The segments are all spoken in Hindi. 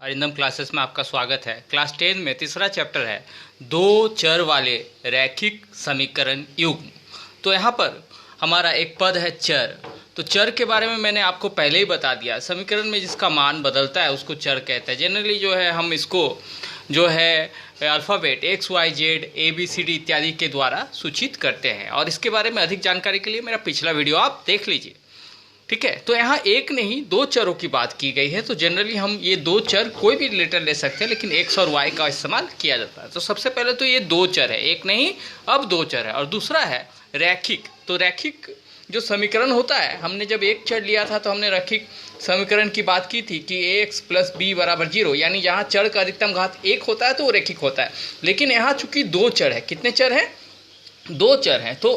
अरिंदम क्लासेस में आपका स्वागत है। क्लास 10 में तीसरा चैप्टर है दो चर वाले रैखिक समीकरण युग्म। तो यहाँ पर हमारा एक पद है चर। तो चर के बारे में मैंने आपको पहले ही बता दिया। समीकरण में जिसका मान बदलता है उसको चर कहते हैं। जनरली जो है हम इसको जो है alphabet x y z a b c d इत्यादि के द्वारा सूचित करते हैं। और इसके बारे में अधिक जानकारी के लिए मेरा पिछला वीडियो आप देख लीजिए। ठीक है, तो यहाँ एक नहीं दो चरों की बात की गई है। तो जनरली हम ये दो चर कोई भी लेटर ले सकते हैं, लेकिन एक्स और वाई का इस्तेमाल किया जाता है। तो सबसे पहले तो ये दो चर है, एक नहीं अब दो चर है। और दूसरा है रैखिक। तो रैखिक जो समीकरण होता है, हमने जब एक चर लिया था तो हमने रैखिक समीकरण की बात की थी कि एक्स प्लस बी बराबर 0, यानी जहाँ चर का अधिकतम घात एक होता है तो वो रैखिक होता है। लेकिन यहाँ चूंकि दो चर है, कितने चर हैं? दो चर हैं। तो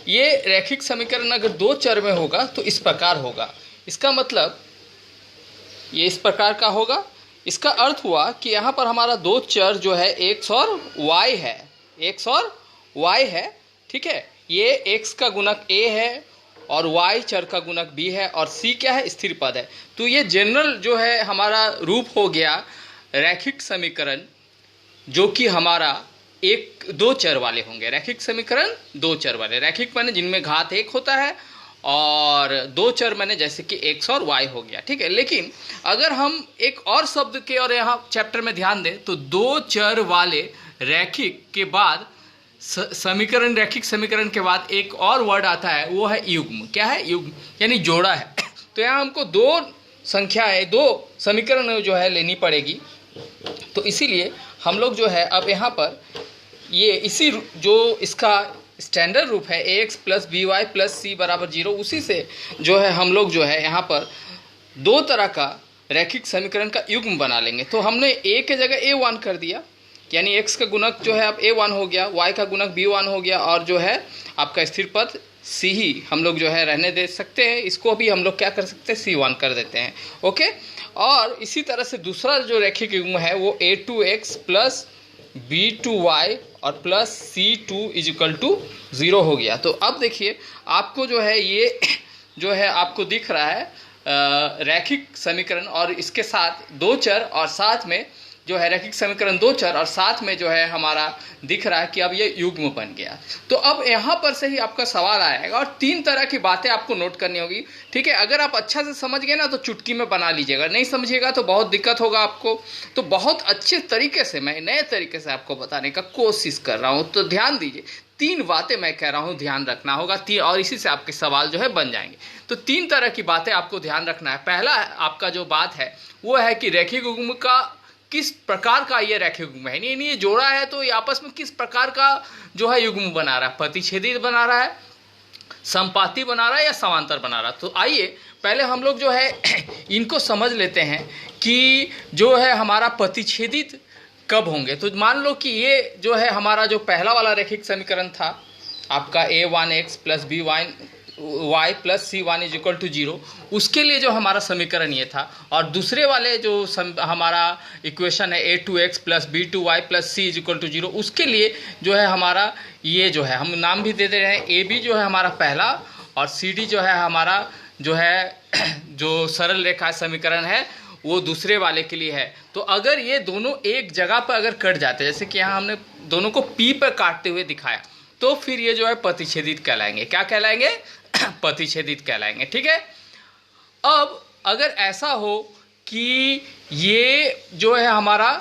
ये रैखिक समीकरण अगर दो चर में होगा तो इस प्रकार होगा। इसका मतलब ये इस प्रकार का होगा। इसका अर्थ हुआ कि यहाँ पर हमारा दो चर जो है एक्स और वाई है, एक्स और वाई है। ठीक है, ये एक्स का गुणक ए है और वाई चर का गुणक बी है और सी क्या है? स्थिर पद है। तो ये जनरल जो है हमारा रूप हो गया रैखिक समीकरण, जो कि हमारा एक दो चर वाले होंगे। रैखिक समीकरण दो चर वाले। रैखिक माने जिनमें घात एक होता है, और दो चर माने जैसे कि एक्स और वाई हो गया। ठीक है, लेकिन अगर हम एक और शब्द के और यहाँ चैप्टर में ध्यान दें तो दो चर वाले रैखिक के बाद समीकरण, रैखिक समीकरण के बाद एक और वर्ड आता है, वो है युग्म। क्या है? युग्म, यानी जोड़ा है। तो यहाँ हमको दो संख्याएं, दो समीकरण जो है लेनी पड़ेगी। तो इसीलिए हम लोग जो है अब यहाँ पर ये इसी जो इसका स्टैंडर्ड रूप है ax plus B Y plus C बराबर 0, उसी से जो है हम लोग जो है यहाँ पर दो तरह का रैखिक समीकरण का युग्म बना लेंगे। तो हमने a के जगह a1 कर दिया, यानी x का गुणक जो है अब a1 हो गया, y का गुणक b1 हो गया, और जो है आपका स्थिर पद c ही हम लोग जो है रहने दे सकते हैं। इसको भी हम लोग क्या कर सकते हैं? c1 कर देते हैं। ओके, और इसी तरह से दूसरा जो रैखिक युग्म है वो a2x प्लस b2y और प्लस c2 इजिकल टू 0 हो गया। तो अब देखिए आपको जो है ये जो है आपको दिख रहा है रैखिक समीकरण, और इसके साथ दो चर और साथ में जो है रैखिक समीकरण दो चर और साथ में जो है हमारा दिख रहा है कि अब ये युग्म बन गया। तो अब यहाँ पर से ही आपका सवाल आएगा और तीन तरह की बातें आपको नोट करनी होगी। ठीक है, अगर आप अच्छा से समझ गए ना तो चुटकी में बना लीजिएगा, नहीं समझिएगा तो बहुत दिक्कत होगा आपको। तो बहुत अच्छे तरीके से मैं नए तरीके से आपको बताने का कोशिश कर रहा हूँ। तो ध्यान दीजिए, तीन बातें मैं कह रहा हूँ, ध्यान रखना होगा और इसी से आपके सवाल जो है बन जाएंगे। तो तीन तरह की बातें आपको ध्यान रखना है। पहला आपका जो बात है वो है कि रैखिक युग्म का किस प्रकार का ये रैखिक युग्म है, यानी ये जोड़ा है तो ये आपस में किस प्रकार का जो है युग्म बना रहा है, प्रतिच्छेदित बना रहा है, संपाती बना रहा है या समांतर बना रहा है। तो आइए पहले हम लोग जो है इनको समझ लेते हैं कि जो है हमारा प्रतिच्छेदित कब होंगे। तो मान लो कि ये जो है हमारा जो पहला वाला रैखिक समीकरण था आपका a1x plus B Y plus c one is equal to 0, उसके लिए जो हमारा समीकरण ये था। और दूसरे वाले जो हमारा इक्वेशन है a2x plus b2y plus c is equal to 0, उसके लिए जो है हमारा ये जो है हम नाम भी दे दे रहे हैं, ए बी जो है हमारा पहला और सी डी जो है हमारा जो है जो सरल रेखा समीकरण है वो दूसरे वाले के लिए है। तो अगर ये दोनों एक जगह पर अगर कट जाते, जैसे कि यहाँ हमने दोनों को P पर काटते हुए दिखाया, तो फिर ये जो है प्रतिच्छेदित कहलाएंगे। क्या कहलाएंगे? प्रतिच्छेदित कहलाएंगे। ठीक है, अब अगर ऐसा हो कि ये जो है हमारा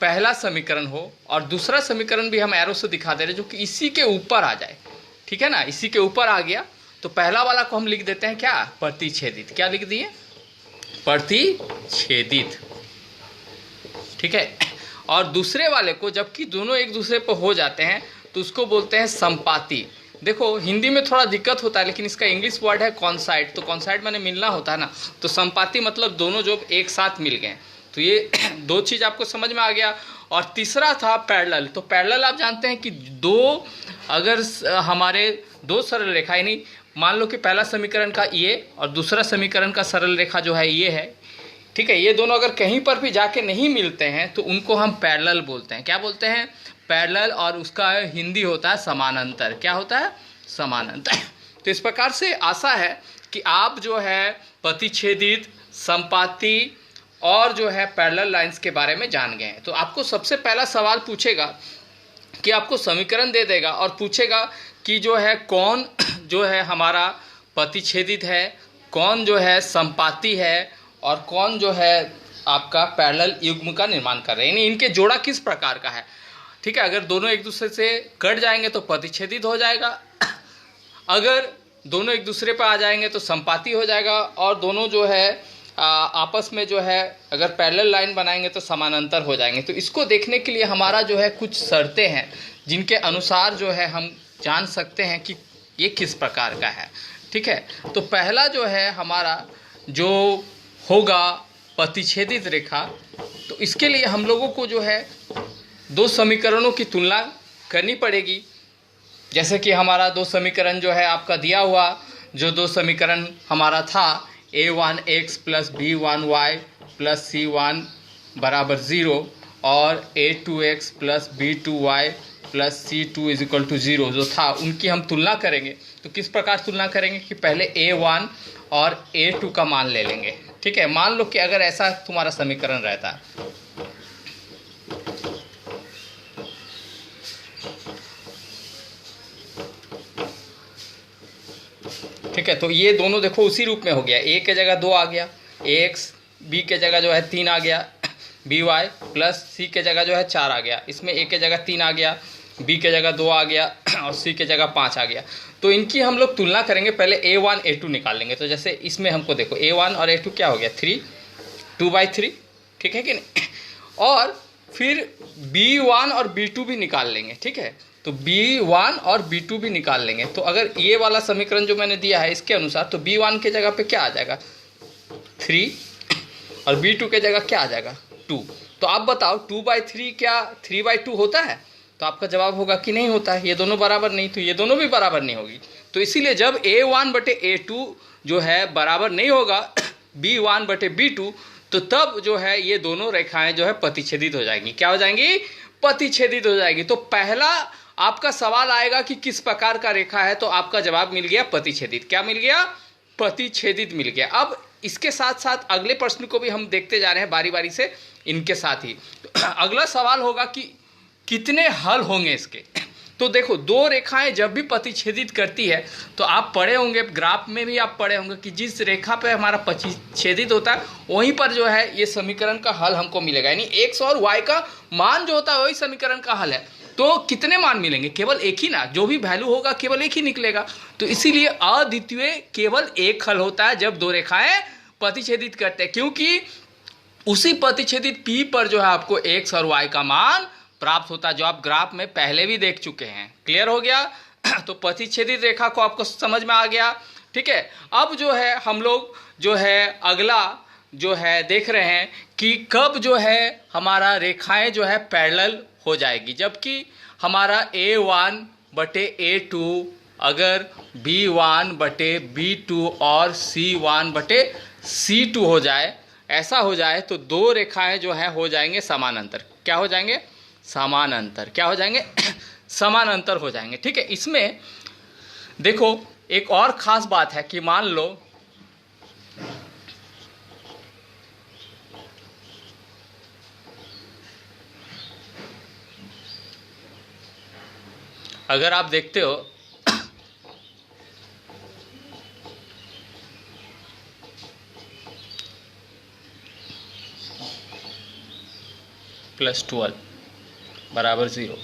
पहला समीकरण हो और दूसरा समीकरण भी हम एरो से दिखा दे रहे जो कि इसी के ऊपर आ जाए, ठीक है ना, इसी के ऊपर आ गया, तो पहला वाला को हम लिख देते हैं क्या? प्रतिच्छेदित। क्या लिख दिए? प्रतिच्छेदित। ठीक है, और दूसरे वाले को जबकि दोनों एक दूसरे पर हो जाते हैं तो उसको बोलते हैं संपाती। देखो हिंदी में थोड़ा दिक्कत होता है, लेकिन इसका इंग्लिश वर्ड है कॉन्साइड। तो कॉन्साइड माने मिलना होता है ना, तो संपाती मतलब दोनों जो एक साथ मिल गए। तो ये दो चीज़ आपको समझ में आ गया। और तीसरा था पैरेलल। तो पैरेलल आप जानते हैं कि दो अगर हमारे दो सरल रेखा, यानी मान लो कि पहला समीकरण का ये और दूसरा समीकरण का सरल रेखा जो है ये है, ठीक है, ये दोनों अगर कहीं पर भी जाके नहीं मिलते हैं तो उनको हम पैरेलल बोलते हैं। क्या बोलते हैं? पैरेलल। और उसका हिंदी होता है समानांतर। क्या होता है? समानांतर। तो इस प्रकार से आशा है कि आप जो है प्रतिच्छेदित, संपाती और जो है पैरेलल लाइंस के बारे में जान गए हैं। तो आपको सबसे पहला सवाल पूछेगा कि आपको समीकरण दे देगा और पूछेगा कि जो है कौन जो है हमारा प्रतिच्छेदित है, कौन जो है संपाती है और कौन जो है आपका पैरेलल युग्म का निर्माण कर रहे हैं, यानी इनके जोड़ा किस प्रकार का है। ठीक है, अगर दोनों एक दूसरे से कट जाएंगे तो प्रतिच्छेदित हो जाएगा, अगर दोनों एक दूसरे पर आ जाएंगे तो संपाती हो जाएगा, और दोनों जो है आपस में जो है अगर पैरेलल लाइन बनाएंगे तो समानांतर हो जाएंगे। तो इसको देखने के लिए हमारा जो है कुछ शर्तें हैं जिनके अनुसार जो है हम जान सकते हैं कि ये किस प्रकार का है। ठीक है, तो पहला जो है हमारा जो होगा प्रतिच्छेदित रेखा, तो इसके लिए हम लोगों को जो है दो समीकरणों की तुलना करनी पड़ेगी। जैसे कि हमारा दो समीकरण जो है आपका दिया हुआ, जो दो समीकरण हमारा था a1x plus b1y plus c1 बराबर 0 और a2x plus b2y plus c2 is equal to 0 जो था, उनकी हम तुलना करेंगे। तो किस प्रकार तुलना करेंगे कि पहले a1 और a2 का मान ले लेंगे। ठीक है, मान लो कि अगर ऐसा तुम्हारा समीकरण रहता है, ठीक है, तो ये दोनों देखो उसी रूप में हो गया, a के जगह 2 आ गया, ax, b के जगह जो है 3 आ गया, by प्लस c के जगह जो है 4 आ गया, इसमें a के जगह 3 आ गया, b के जगह 2 आ गया और c के जगह 5 आ गया। तो इनकी हम लोग तुलना करेंगे, पहले a1 a2 निकाल लेंगे। तो जैसे इसमें हमको देखो a1 और a2 क्या हो गया 3, 2/3, ठीक है कि नहीं, और फिर b1 और b2 भी निकाल लेंगे। ठीक है, तो b1 और b2 भी निकाल लेंगे। तो अगर ये वाला समीकरण जो मैंने दिया है इसके अनुसार, तो b1 के जगह पे क्या आ जाएगा 3 और b2 के जगह क्या आ जाएगा 2। तो आप बताओ 2/3 क्या 3/2 होता है? तो आपका जवाब होगा कि नहीं होता है, ये दोनों बराबर नहीं, तो ये दोनों भी बराबर नहीं होगी। तो इसीलिए जब a1 बटे a2 जो है बराबर नहीं होगा b1 बटे b2, तो तब जो है ये दोनों रेखाएं जो है प्रतिच्छेदित हो जाएंगी। क्या हो जाएंगी? प्रतिच्छेदित हो जाएगी। तो पहला आपका सवाल आएगा कि किस प्रकार का रेखा है, तो आपका जवाब मिल गया प्रतिच्छेदित। क्या मिल गया? प्रतिच्छेदित मिल गया। अब इसके साथ साथ अगले प्रश्न को भी हम देखते जा रहे हैं बारी बारी से इनके साथ ही। तो अगला सवाल होगा कि कितने हल होंगे इसके। तो देखो, दो रेखाएं जब भी प्रतिच्छेदित करती है तो आप पढ़े होंगे, ग्राफ में भी आप पढ़े होंगे कि जिस रेखा पे हमारा प्रतिच्छेदित होता है वहीं पर जो है ये समीकरण का हल हमको मिलेगा, यानी x और y का मान जो होता है वही समीकरण का हल है। तो कितने मान मिलेंगे? केवल एक ही ना, जो भी वैल्यू होगा केवल एक ही निकलेगा। तो इसीलिए अद्वितीय केवल एक हल होता है जब दो रेखाएं प्रतिच्छेदित करते हैं, क्योंकि उसी प्रतिच्छेदित P पर जो है आपको x और y का मान प्राप्त होता है, जो आप ग्राफ में पहले भी देख चुके हैं। क्लियर हो गया? तो प्रतिच्छेदित रेखा को आपको समझ में आ गया। ठीक है, अब जो है हम लोग जो है अगला जो है देख रहे हैं कि कब जो है हमारा रेखाएं जो है पैरेलल हो जाएगी, जबकि हमारा a1 बटे a2 अगर b1 बटे b2 और c1 बटे c2 हो जाए, ऐसा हो जाए तो दो रेखाएं जो है हो जाएंगे समानांतर। क्या हो जाएंगे? समानांतर। क्या हो जाएंगे? समानांतर हो जाएंगे। ठीक है, इसमें देखो एक और खास बात है कि मान लो अगर आप देखते हो +12 बराबर 0,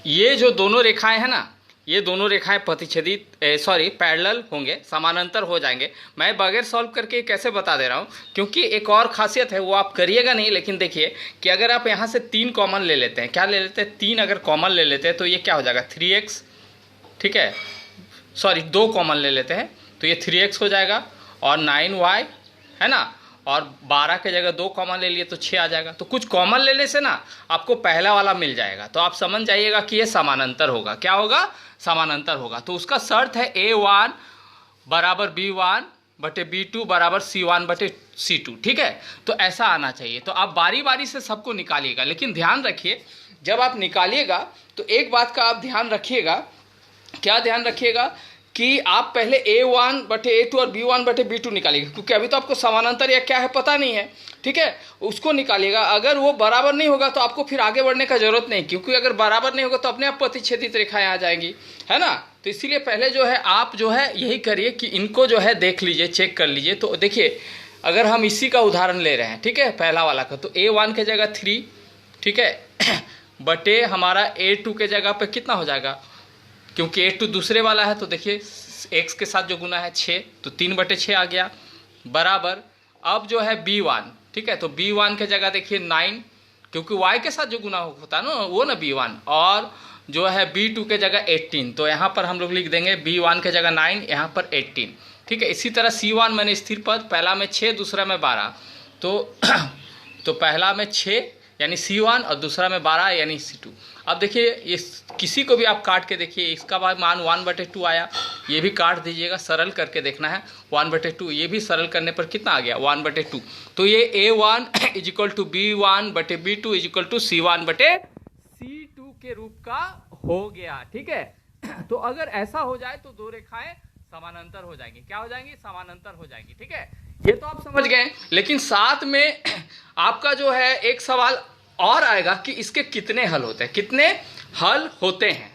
ये जो दोनों रेखाएं हैं ना, ये दोनों रेखाएं प्रतिच्छेदित पैरेलल होंगे, समानांतर हो जाएंगे। मैं बगैर सॉल्व करके कैसे बता दे रहा हूँ, क्योंकि एक और खासियत है, वो आप करिएगा नहीं, लेकिन देखिए कि अगर आप यहाँ से 3 कॉमन ले लेते हैं, क्या ले लेते हैं 3 अगर कॉमन ले लेते हैं तो ये क्या हो जाएगा 3x। ठीक है, 2 कॉमन ले लेते हैं तो ये 3x हो जाएगा, और 9y है ना, और 12 के जगह 2 कॉमन ले लिए तो 6 आ जाएगा। तो कुछ कॉमन लेने से ना आपको पहला वाला मिल जाएगा, तो आप समझ जाइएगा कि ये समानांतर होगा। क्या होगा? समानांतर होगा। तो उसका शर्त है a1 बराबर b1 बटे b2 बराबर c1 बटे c2। ठीक है, तो ऐसा आना चाहिए। तो आप बारी बारी से सबको निकालिएगा, लेकिन ध्यान रखिए जब आप निकालिएगा तो एक बात का आप ध्यान रखिएगा। क्या ध्यान रखिएगा? कि आप पहले A1/A2 और B1/B2 निकालिएगा, क्योंकि अभी तो आपको समानांतर या क्या है पता नहीं है, ठीक है, उसको निकालिएगा। अगर वो बराबर नहीं होगा तो आपको फिर आगे बढ़ने का जरूरत नहीं, क्योंकि अगर बराबर नहीं होगा तो अपने आप प्रतिच्छेदित रेखाएं आ जाएंगी, है ना। तो इसीलिए पहले जो है आप जो है यही करिए कि इनको जो है देख लीजिए, चेक कर लीजिए। तो देखिए अगर हम इसी का उदाहरण ले रहे हैं, ठीक है, पहला वाला का, तो A1 के जगह 3, ठीक है, बटे हमारा A2 के जगह पे कितना हो जाएगा, क्योंकि A2 दूसरे वाला है, तो देखिए x के साथ जो गुना है 6, तो 3/6 आ गया, बराबर। अब जो है B1, ठीक है, तो B1 के जगह देखिए 9, क्योंकि y के साथ जो गुना होता है ना वो ना B1, और जो है B2 के जगह 18, तो यहाँ पर हम लोग लिख देंगे B1 के जगह 9, यहाँ पर 18, ठीक है। इसी तरह C1 मैंने स्थिर पद, पहला में 6 दूसरा में 12, तो पहला में 6 यानी C1 और दूसरा में 12 यानी C2। अब देखिए ये किसी को भी आप काट के देखिए, इसका बाद मान 1/2 आया, ये भी काट दीजिएगा, सरल करके देखना है। 1/2 ये भी सरल करने पर कितना आ गया, 1/2। तो ये A1 = B1/B2 = C1/C2 के रूप का हो गया, ठीक है। तो अगर ऐसा हो जाए तो दो रेखाएं समानांतर हो जाएंगी। क्या हो जाएंगी, समानांतर हो जाएंगी, ठीक है। ये तो आप समझ गए, लेकिन साथ में आपका जो है एक सवाल और आएगा कि इसके कितने हल होते हैं, कितने हल होते हैं,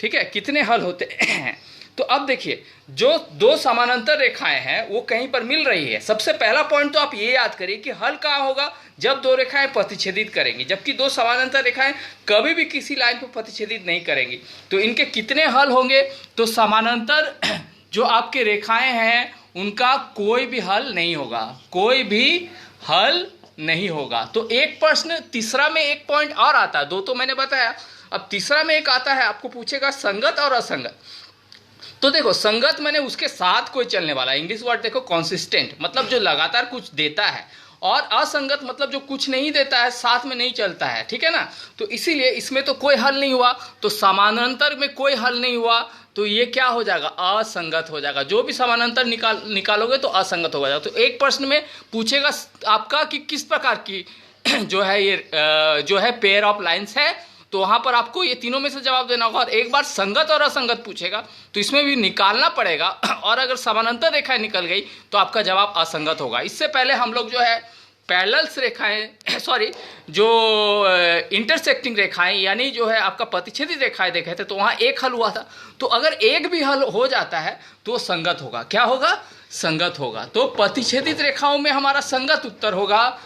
ठीक है, कितने हल होते हैं। तो अब देखिए जो दो समानांतर रेखाएं हैं वो कहीं पर मिल रही है। सबसे पहला पॉइंट तो आप ये याद करिए कि हल कहाँ होगा, जब दो रेखाएं प्रतिच्छेदित करेंगी, जबकि दो समानांतर रेखाएं कभी भी किसी लाइन पर प्रतिच्छेदित नहीं करेंगी। तो इनके कितने हल होंगे, तो समानांतर जो आपके रेखाएं हैं उनका कोई भी हल नहीं होगा, कोई भी हल नहीं होगा। तो एक प्रश्न तीसरा में एक पॉइंट और आता है, दो तो मैंने बताया, अब तीसरा में एक आता है, आपको पूछेगा संगत और असंगत। तो देखो संगत मैंने उसके साथ कोई चलने वाला, इंग्लिश वर्ड देखो कॉन्सिस्टेंट, मतलब जो लगातार कुछ देता है, और असंगत मतलब जो कुछ नहीं देता है, साथ में नहीं चलता है, ठीक है ना। तो इसीलिए इसमें तो कोई हल नहीं हुआ, तो समानांतर में कोई हल नहीं हुआ, तो ये क्या हो जाएगा, असंगत हो जाएगा। जो भी समानांतर निकालोगे तो असंगत हो जाएगा। तो एक प्रश्न में पूछेगा आपका कि किस प्रकार की जो है ये जो है पेयर ऑफ लाइंस है, तो वहां पर आपको ये तीनों में से जवाब देना होगा। और एक बार संगत और असंगत पूछेगा तो इसमें भी निकालना पड़ेगा, और अगर समानांतर रेखाएं निकल गई तो आपका जवाब असंगत होगा। इससे पहले हम लोग जो है पैरेलल्स रेखाएं जो इंटरसेक्टिंग रेखाएं यानी जो है आपका प्रतिच्छेदित रेखाएं देखे थे, तो वहाँ एक हल हुआ था। तो अगर एक भी हल हो जाता है तो संगत होगा। क्या होगा, संगत होगा। तो प्रतिच्छेदित रेखाओं में हमारा संगत उत्तर होगा,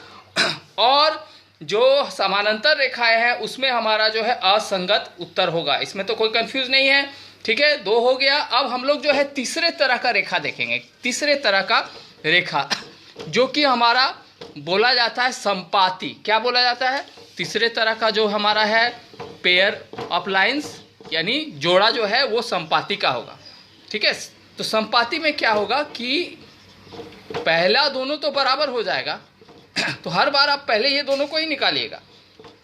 और जो समानांतर रेखाएं हैं उसमें हमारा जो है असंगत उत्तर होगा। इसमें तो कोई कंफ्यूज नहीं है, ठीक है। दो हो गया। अब हम लोग जो है तीसरे तरह का रेखा देखेंगे, तीसरे तरह का रेखा जो कि हमारा बोला जाता है संपाती। क्या बोला जाता है, तीसरे तरह का जो हमारा है पेयर ऑफ लाइंस यानी जोड़ा जो है वो संपाती का होगा, ठीक है। तो संपाती में क्या होगा कि पहला दोनों तो बराबर हो जाएगा, तो हर बार आप पहले ये दोनों को ही निकालिएगा,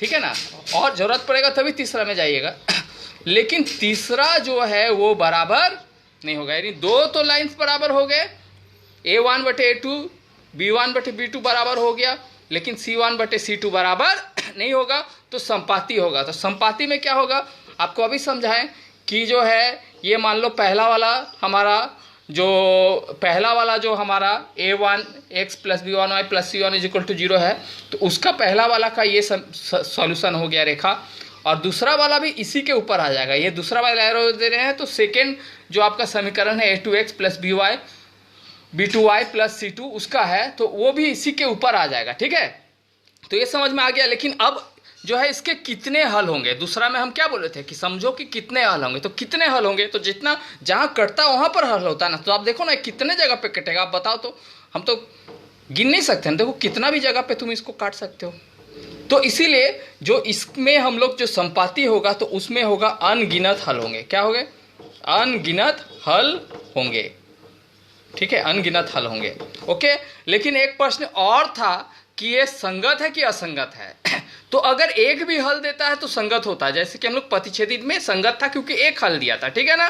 ठीक है ना, और जरूरत पड़ेगा तभी तीसरा में जाइएगा। लेकिन तीसरा जो है वो बराबर नहीं होगा, यानी दो तो लाइंस बराबर हो गए, A1/A2 B1/B2 बराबर हो गया, लेकिन C1/C2 बराबर नहीं होगा, तो संपाती होगा। तो संपाती में क्या होगा, आपको अभी समझाएं कि जो है ये मान लो पहला वाला जो हमारा A1 x + B1y + C1 = 0 है, तो उसका पहला वाला का ये सॉल्यूशन हो गया रेखा, और दूसरा वाला भी इसी के ऊपर आ जाएगा। ये दूसरा वाला एरो दे रहे हैं, तो सेकेंड जो आपका समीकरण है A2x + B2y + C2 उसका है, तो वो भी इसी के ऊपर आ जाएगा, ठीक है। तो ये समझ में आ गया। लेकिन अब जो है इसके कितने हल होंगे, दूसरा में हम क्या बोले थे कि समझो कि कितने हल होंगे, तो कितने हल होंगे, तो जितना जहाँ कटता वहाँ पर हल होता है ना। तो आप देखो ना कितने जगह पे कटेगा, आप बताओ, तो हम तो गिन नहीं सकते हैं, देखो कितना भी जगह पे तुम इसको काट सकते हो। तो इसीलिए जो इसमें हम लोग जो संपाती होगा तो उसमें होगा अनगिनत हल होंगे। क्या होंगे, अनगिनत हल होंगे, ठीक है, अनगिनत हल होंगे, ओके। लेकिन एक प्रश्न और था कि ये संगत है कि असंगत है। तो अगर एक भी हल देता है तो संगत होता है, जैसे कि हम लोग प्रतिच्छेदित में संगत था क्योंकि एक हल दिया था, ठीक है ना।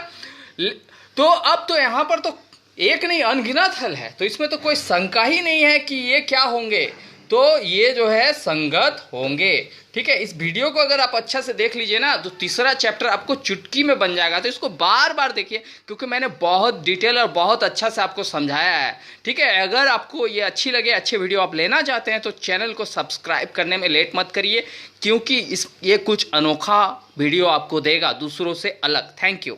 तो अब तो यहाँ पर तो एक नहीं अनगिनत हल है, तो इसमें तो कोई शंका ही नहीं है कि ये क्या होंगे, तो ये जो है संगत होंगे। ठीक है, इस वीडियो को अगर आप अच्छा से देख लीजिए ना तो तीसरा चैप्टर आपको चुटकी में बन जाएगा। तो इसको बार बार देखिए क्योंकि मैंने बहुत डिटेल और बहुत अच्छा से आपको समझाया है। ठीक है, अगर आपको ये अच्छी लगे, अच्छे वीडियो आप लेना चाहते हैं तो चैनल को सब्सक्राइब करने में लेट मत करिए, क्योंकि ये कुछ अनोखा वीडियो आपको देगा दूसरों से अलग। Thank you.